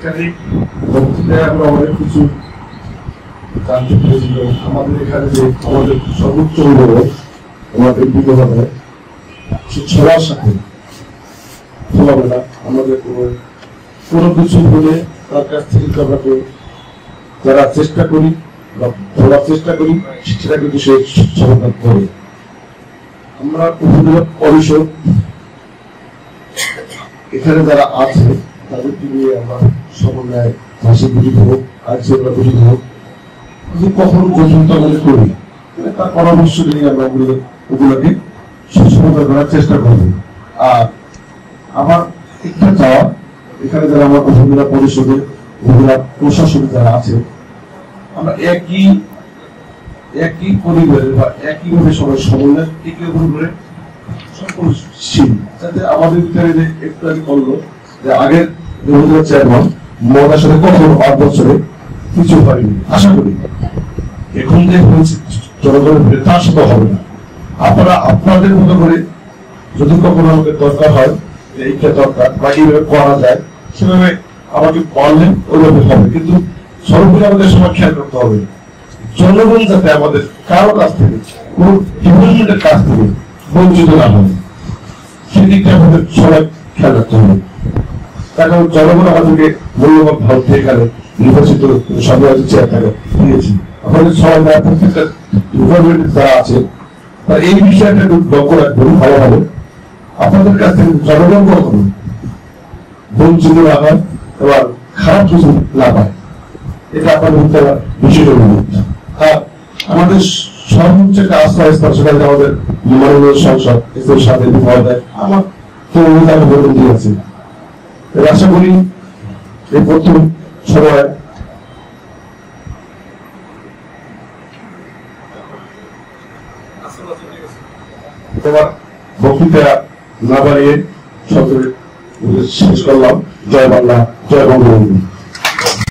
এখানে বক্তৃতায় আমরা অনেক কিছু জানতে পেরেছিল। আমাদের এখানে যে আমাদের সর্বোচ্চ অভিভাবক আমাদের বিধবাদের সবার সাথে খোলামেলা আমাদের কোনো কিছু হলে তার কাছ থেকে যারা চেষ্টা করি বা বলার চেষ্টা করি সেটা কিন্তু সে সমাধান করে। আমরা উপজেলা পরিষদ এখানে যারা আছে তাদেরকে নিয়ে আমরা সমন্বয় ভাষী গঠিত হোক আর সেগুলো গঠিত হোক কখনো জটিলতা মনে করি তার পরামর্শ নিয়ে আমরা ওগুলোকে সমাধান করার চেষ্টা করব। আর আমার একটা চাওয়া এখানে যারা আমার উপজেলা পরিষদের উপজেলা প্রশাসনে যারা আছে আমরা একই পরিবারের বা একইভাবে সবাই সমন্বয় একে করে সম্পর্কশীল, যাতে আমাদের ভিতরে যে একটু আগে বললো যে আগের উপজেলা চেয়ারম্যান মহাদার সাথে কখনো 8 বছরে কিছু হয়নি। আশা করি এখন যে হয়েছে জনগণের তার সাথে হবে না। আপনারা আপনাদের মতো করে যদি কখনো আমাকে দরকার হয় এইটা দরকার বা এইভাবে করা যায় সেভাবে আমাকে বললেন ওইভাবে হবে, কিন্তু সর্বোপরি আমাদের সময় খেয়াল করতে হবে জনগণ যাতে আমাদের কারো কাছ থেকে কোন ডিপার্টমেন্টের কাছ থেকে বঞ্চিত না হয়, সেদিকটা আমাদের সবাই খেয়াল রাখতে হবে। কারণ জনগণ আমাদেরকে মূল্যবান ভারত এখানে নির্বাচিত সরকারি চেয়ারটাকে দিয়েছি। আমাদের সবাই প্রত্যেকটা ডিপার্টমেন্ট যারা আছে তারা এই বিষয়টা একটু লক্ষ্য রাখবেন ভালোভাবে। আপনাদের কাছ থেকে জনগণ কখনো বঞ্চিত না হয় এবং খারাপ কিছু না পায়, এটা আপনাদের বিষয়টা আর আমাদের সর্বোচ্চ একটা আস্থা সেখানে আমাদের মাননীয় সংসদ এর সাথে মহোদয় আমার তো বলে দিয়েছে। আশা করি এই প্রথম সময় তোমার বক্তৃতা না বাড়িয়ে সকলের শেষ করলাম। জয় বাংলা, জয় বঙ্গবন্ধু।